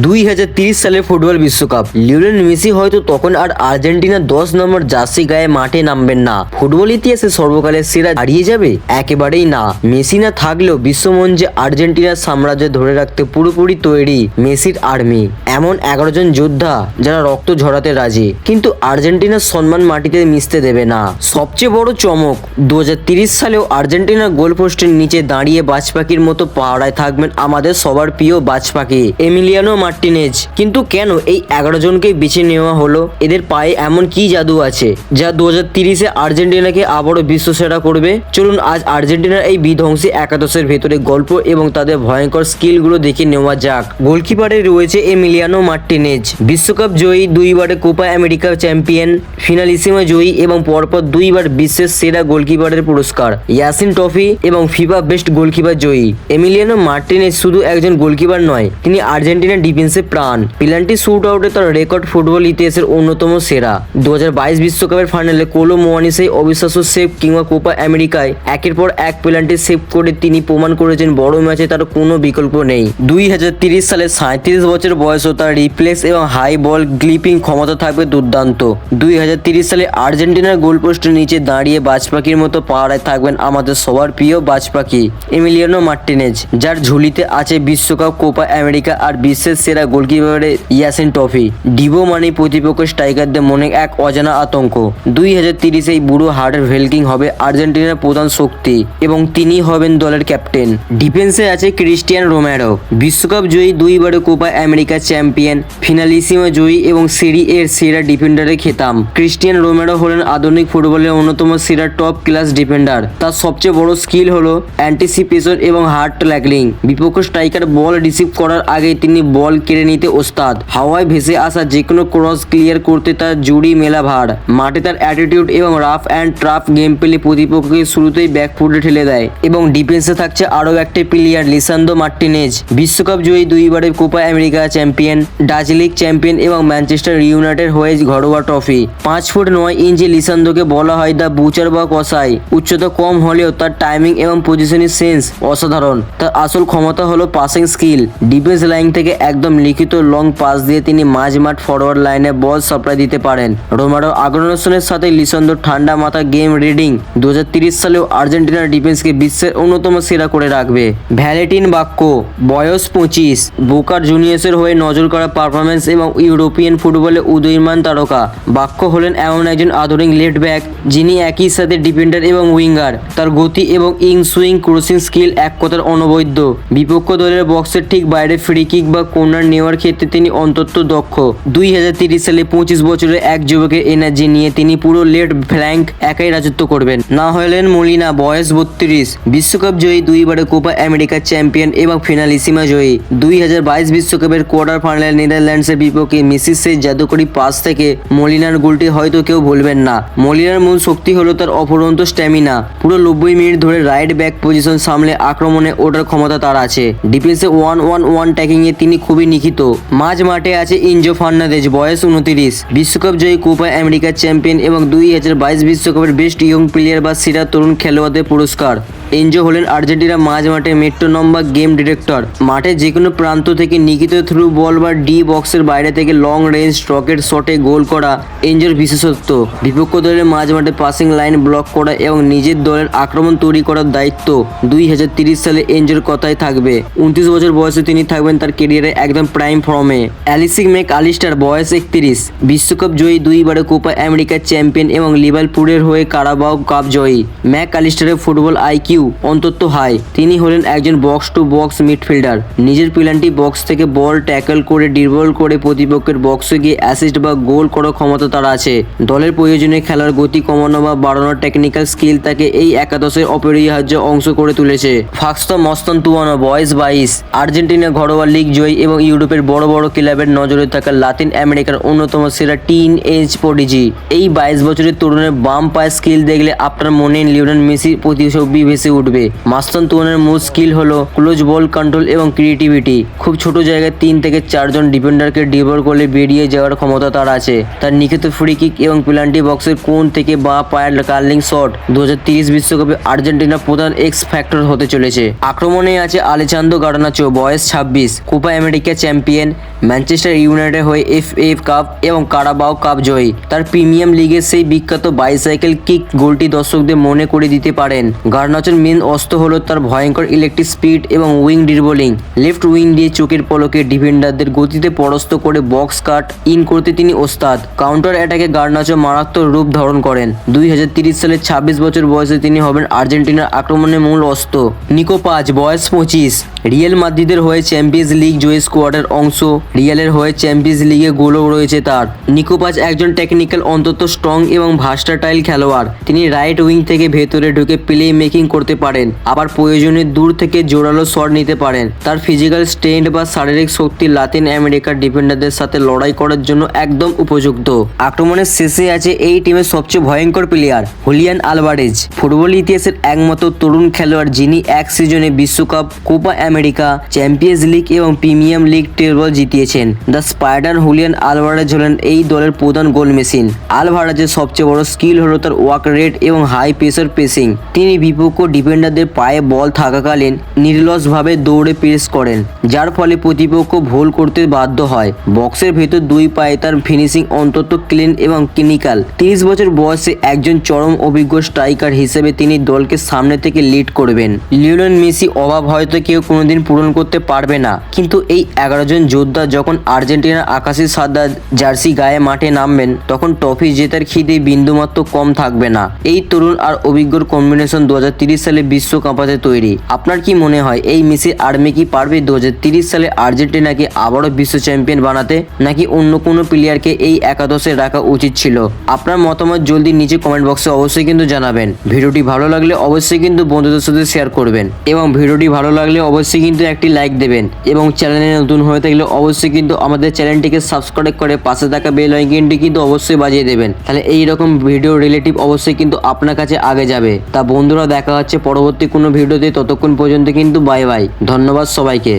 2030 সালের ফুটবল বিশ্বকাপ। Lionel Messi হয়তো তখন আর আর্জেন্টিনার 10 নম্বর জার্সি গায়ে মাঠে নামবেন না। ফুটবল ইতিহাসে সর্বকালের সেরা হারিয়ে যাবে? একেবারেই না। মেসি না থাকলেও বিশ্বমঞ্চে আর্জেন্টিনার সাম্রাজ্য ধরে রাখতে পুরোপুরি তৈরি মেসির আর্মি। এমন 11 জন যোদ্ধা যারা রক্ত ঝরাতে রাজি, কিন্তু আর্জেন্টিনার সম্মান মাটিতে মিশতে দেবে না। সবচেয়ে বড় চমক, 2030 সালেও আর্জেন্টিনার গোলপোস্টের নিচে দাঁড়িয়ে বাজপাখির মতো পাহারায় থাকবেন আমাদের সবার প্রিয় বাজপাখি এমিলিয়ানো মার্টিনেজ। কিন্তু কেন এই 11 জনকেই বেছে নেওয়া হলো? এদের পায়ে এমন কি জাদু আছে যা 2030-এ আর্জেন্টিনাকে আবারও বিশ্বসেরা করবে? চলুন আজ আর্জেন্টিনার এই বিধ্বংসী একাদশের ভেতরে গল্প এবং তাদের ভয়ঙ্কর স্কিলগুলো দেখে নেওয়া যাক। গোলকিপারে রয়েছে এমিলিয়ানো মার্টিনেজ, বিশ্বকাপ জয়ী, 2বারের কোপা আমেরিকা চ্যাম্পিয়ন, ফিনালিসিমা জয়ী এবং পরপর 2বার বিশ্বের সেরা গোলকিপারের পুরস্কার, ইয়াসিন ট্রফি এবং ফিফা বেস্ট গোলকিপার জয়ী। এমিলিয়ানো মার্টিনেজ শুধু একজন গোলকিপার নয়, তিনি আর্জেন্টিনার ডিফেন্সের প্রাণ। পেনাল্টি শুট আউটে তার রেকর্ড ফুটবল ইতিহাসের অন্যতম সেরা। 2022 বিশ্বকাপের ফাইনালে কোলো মুয়ানি সেই অবিশ্বাস্য সেভ কিংবা কোপা আমেরিকায় একের পর এক পেনাল্টি সেভ করে তিনি প্রমাণ করেছেন বড় ম্যাচে তার কোনো বিকল্প নেই। 2030 সালে 37 বছর বয়সও তার রিপ্লেস এবং হাই বল গ্লিপিং ক্ষমতা থাকবে দুর্দান্ত। 2030 সালে আর্জেন্টিনার গোলপোস্টের নিচে দাঁড়িয়ে বাজপাখির মতো পাহারায় থাকবেন আমাদের সবার প্রিয় বাজপাখি এমিলিয়ানো মার্টিনেজ, যার ঝুলিতে আছে বিশ্বকাপ, কোপা আমেরিকা আর বিশ্বের সেরা গোলকিপারের ইয়াসিন ট্রফি। ডিবো মানে প্রতিপক্ষ স্ট্রাইকারদের মনে এক অজানা আতঙ্ক। 2030 এই বুড়ো হার্টের ভেলকিং হবে আর্জেন্টিনার প্রধান শক্তি এবং তিনি হবেন দলের ক্যাপ্টেন। ডিফেন্সে আছে ক্রিস্টিয়ানো রোমেরো, বিশ্বকাপ জয়ী, 2বারের কোপা আমেরিকা চ্যাম্পিয়ন, ফিনালিসিমা জয়ী এবং সিরি এর সেরা ডিফেন্ডারের খেতাম। ক্রিস্টিয়ানো রোমেরো হলেন আধুনিক ফুটবলের অন্যতম সেরা টপ ক্লাস ডিফেন্ডার। তার সবচেয়ে বড় স্কিল হলো অ্যান্টিসিপেশন এবং হার্ড ট্যাকলিং। বিপক্ষ স্ট্রাইকার বল রিসিভ করার আগেই তিনি বল কেড়ে নিতে ওস্তাদ। হাওয়ায় ভেসে আসা যে কোনো ক্রস ক্লিয়ার করতে তার জুড়ি মেলা ভার। মাঠে তার অ্যাটিটিউড এবং rough and trough game play প্রতিপক্ষকে শুরুতেই ব্যাকফুটে ঠেলে দেয়। এবং ডিফেন্সে থাকছে আরও একটি প্লেয়ার, লিসান্দ্রো মার্টিনেজ, বিশ্বকাপ জয়ী, 2বারের Copa America champion, Dutch league champion এবং ম্যানচেস্টার ইউনাইটেড হয়ে ঘরোয়া ট্রফি। 5 ফুট 9 ইঞ্চি লিসান্দ্রোকে বলা হয় দ্য বুচার বা কসাই। উচ্চতা কম হলেও তার টাইমিং এবং পজিশনিং সেন্স অসাধারণ। তার আসল ক্ষমতা হলো পাসিং স্কিল। ডিফেন্স লাইন থেকে একদম লিখিত লং পাস দিয়ে তিনি মাঝ মাঠ ফরওয়ার্ড লাইনে বল সাপ্লাই দিতে পারেন। রোমেরোর আগ্রাসনের সাথে লিসান্দ্রোর ঠান্ডা মাথা গেম রিডিং 2030 সালেও আর্জেন্টিনার ডিফেন্সকে বিশ্বের অন্যতম সেরা করে রাখবে। ভ্যালেন্টিন বাক্কো, বয়স 25, বোকার জুনিয়র্সের হয়ে নজর করা পারফরমেন্স এবং ইউরোপিয়ান ফুটবলে উদীয়মান তারকা। বাক্কো হলেন এমন একজন আধুনিক লেফট ব্যাক যিনি একই সাথে ডিফেন্ডার এবং উইঙ্গার। তার গতি এবং ইন সুইং ক্রসিং স্কিল এক কথার অনবদ্য। বিপক্ষ দলের বক্সের ঠিক বাইরে ফ্রি কিক বা কর্নার নেওয়ার ক্ষেত্রে তিনি অন্তত দক্ষ। 2030 সালে 25 বছরের এক যুবকের এনার্জি নিয়ে তিনি পুরো লেফট ফ্ল্যাঙ্ক একাই রাজত্ব করবেন। না হলেন মলিনা, বয়স 32, বিশ্বকাপ জয়ী, 2বারের কোপা আমেরিকা চ্যাম্পিয়ন এবং ফিনালিসিমা জয়ী। 2022 বিশ্বকাপের কোয়ার্টার ফাইনালে নেদারল্যান্ডসের বিপক্ষে মেসির সেই জাদুকরী পাস থেকে মলিনার গোলটি হয়তো কেউ ভুলবেন না। মলিনার মূল শক্তি হলো তার অফুরন্ত স্ট্যামিনা। পুরো 90 মিনিট ধরে রাইট ব্যাক পজিশন সামলে আক্রমণে ওঠার ক্ষমতা তার আছে। ডিফেন্সে 1-on-1 ট্যাকিংয়ে তিনি খুবই নিখিত। মাঝ মাঠে আছে ইনজো ফার্নান্দেজ, বয়স 29, বিশ্বকাপ জয়ী, কোপা আমেরিকা চ্যাম্পিয়ন এবং 2022 বিশ্বকাপের বেস্ট ইয়ং প্লেয়ার বা সেরা তরুণ খেলোয়াড়দের পুরস্কার। এনজো হলেন আর্জেন্টিনা মাঝ মাঠে মেট্রোনম বা গেম ডিরেক্টর। মাঠে যে কোনো প্রান্ত থেকে নিখিত থ্রু বল বা ডি বক্সের বাইরে থেকে লং রেঞ্জ রকেট শটে গোল করা এনজোর বিশেষত্ব। বিপক্ষ দলের মাঝ মাঠে পাসিং লাইন ব্লক করা এবং নিজের দলের আক্রমণ তৈরি করার দায়িত্ব 2030 সালে এনজোর কথাই থাকবে। 29 বছর বয়সে তিনি থাকবেন তার কেরিয়ারে একদম প্রাইম ফর্মে। অ্যালিসিং ম্যাক আলিস্টার, বয়স 31, বিশ্বকাপ জয়ী, 2বারের কোপা আমেরিকা চ্যাম্পিয়ন এবং লিভারপুলের হয়ে কারাবাও কাপ জয়ী। ম্যাক আলিস্টারের ফুটবল আইকিউ অন্তত হাই। তিনি হলেন একজন বক্স টু বক্স মিডফিল্ডার। নিজের পেনাল্টি বক্স থেকে বল ট্যাকল করে ড্রিবল করে প্রতিপক্ষের বক্সে গিয়ে অ্যাসিস্ট বা গোল করার ক্ষমতা তার আছে। দলের প্রয়োজনে খেলার গতি কমানো বা বাড়ানোর টেকনিক্যাল স্কিল তাকে এই একাদশের অপরিহার্য অংশ করে তুলেছে। ফাক্সতো মস্তান্তুয়ানো, বয়স 22, আর্জেন্টিনা ঘরোয়া লিগ জয়ী এবং ইউরোপের বড় বড় ক্লাবের নজরে থাকা লাতিন আমেরিকার অন্যতম সেরা টিন এজ প্রডিজি। এই 22 বছরের তরুণের বাম পায়ের স্কিল দেখলে আপনার মনে লিওনেল মেসির প্রতিচ্ছবি ভেসে উঠবে। মাস্তানতুয়ানের মূল স্কিল হলো ক্লোজ বল কন্ট্রোল এবং ক্রিয়েটিভিটি। খুব ছোট জায়গায় 3 থেকে 4 জন ডিফেন্ডারকে ড্রিবল করলে বেরিয়ে যাওয়ার ক্ষমতা তার আছে। তার নিখুঁত ফ্রি কিক এবং পেনাল্টি বক্সের কোণ থেকে বাঁ পায়ের কার্লিং শট 2030 বিশ্বকাপে আর্জেন্টিনার প্রধান এক্স ফ্যাক্টর হতে চলেছে। আক্রমণে আছে আলেসান্দ্রো গার্নাচো, বয়স 26, Copa America champion, Manchester United হয়ে FA কাপ এবং কারাবাও কাপ জয়ী। তার প্রিমিয়াম লিগের সেই বিখ্যাত বাইসাইকেল কিক গোলটি দর্শকদের মনে করে দিতে পারেন। গার্নাচোর মেন অস্ত্র হলো তার ভয়ঙ্কর ইলেকট্রিক স্পিড এবং উইং ড্রিবলিং। লেফট উইং দিয়ে চোখের পলকে ডিফেন্ডারদের গতিতে পরাস্ত করে বক্স কাট ইন করতে তিনি ওস্তাদ। কাউন্টার অ্যাটাকে গার্নাচো মারাত্মক রূপ ধারণ করেন। 2030 সালে 26 বছর বয়সে তিনি হবেন আর্জেন্টিনার আক্রমণের মূল অস্ত্র। নিকো পাজ, বয়স 25, রিয়াল মাদ্রিদের হয়ে চ্যাম্পিয়ন্স লিগ জয়ী স্কোয়াডের অংশ। রিয়ালের হয়ে চ্যাম্পিয়ন্স লিগে গোলও রয়েছে তার। নিকো পাজ একজন টেকনিক্যাল অন্তত স্ট্রং এবং ভার্সটাইল খেলোয়াড়। তিনি রাইট উইং থেকে ভেতরে ঢুকে প্লে মেকিং করতে পারেন, আবার প্রয়োজনে দূর থেকে জোরালো শট নিতে পারেন। তার ফিজিক্যাল স্ট্রেংথ বা শারীরিক শক্তি লাতিন আমেরিকার ডিফেন্ডারদের সাথে লড়াই করার জন্য একদম উপযুক্ত। আক্রমণের শেষে আছে এই টিমের সবচেয়ে ভয়ঙ্কর প্লেয়ার হুলিয়ান আলভারেজ, ফুটবল ইতিহাসের একমাত্র তরুণ খেলোয়াড় যিনি এক সিজনে বিশ্বকাপ, কোপা আমেরিকা, চ্যাম্পিয়ন্স লিগ এবং প্রিমিয়াম লিগ ট্রেবল জিতিয়েছেন। দ্য স্পাইডার হুলিয়ান আলভারেজ হলেন এই দলের প্রধান গোল মেশিন। আলভারেজের সবচেয়ে বড় স্কিল হলো তার ওয়ার্ক রেট এবং হাই প্রেসার পেসিং। তিনি বিপক্ষ ডিফেন্ডারদের পায়ে বল থাকাকালীন নির্লসভাবে দৌড়ে প্রেস করেন, যার ফলে প্রতিপক্ষ ভুল করতে বাধ্য হয়। বক্সের ভেতর দুই পায়ে তার ফিনিশিং অন্তত ক্লিন এবং ক্লিনিক্যাল। 30 বছর বয়সে একজন চরম অভিজ্ঞ স্ট্রাইকার হিসেবে তিনি দলকে সামনে থেকে লিড করবেন। লিওনেল মেসি অভাব হয়তো কেউ কোনোদিন পূরণ করতে পারবে না, কিন্তু এই 11 জন যোদ্ধা যখন আর্জেন্টিনার আকাশি সাদা জার্সি গায়ে মাঠে নামবেন, তখন ট্রফি জেতার খিদে বিন্দুমাত্র কম থাকবে না। এই তরুণ আর অভিজ্ঞর কম্বিনেশন 2030 সালে বিশ্ব কাঁপাতে তৈরি। আপনার কি মনে হয় এই মেসির আর্মি কি পারবে 2030 সালে আর্জেন্টিনাকে আবারও বিশ্ব চ্যাম্পিয়ন বানাতে, নাকি অন্য কোনো প্লেয়ারকে এই একাদশে রাখা উচিত ছিল? আপনার মতামত জলদি নিচে কমেন্ট বক্সে অবশ্যই কিন্তু জানাবেন। ভিডিওটি ভালো লাগলে অবশ্যই কিন্তু বন্ধুদের সাথে শেয়ার করবেন, এবং ভিডিওটি ভালো লাগলে অবশ্যই কিন্তু একটি লাইক দেবেন, এবং চ্যানেলে নতুন হয়ে থাকলে অবশ্যই কিন্তু আমাদের চ্যানেলটিকে সাবস্ক্রাইব করে পাশে থাকা বেল আইকনটি কিন্তু অবশ্যই বাজিয়ে দেবেন। তাহলে এইরকম ভিডিও রিলেটিভ অবশ্যই কিন্তু আপনার কাছে আগে যাবে। তা বন্ধুরা, দেখা হচ্ছে পরবর্তী কোনো ভিডিওতে। ততক্ষণ পর্যন্ত কিন্তু বাই বাই। ধন্যবাদ সবাইকে।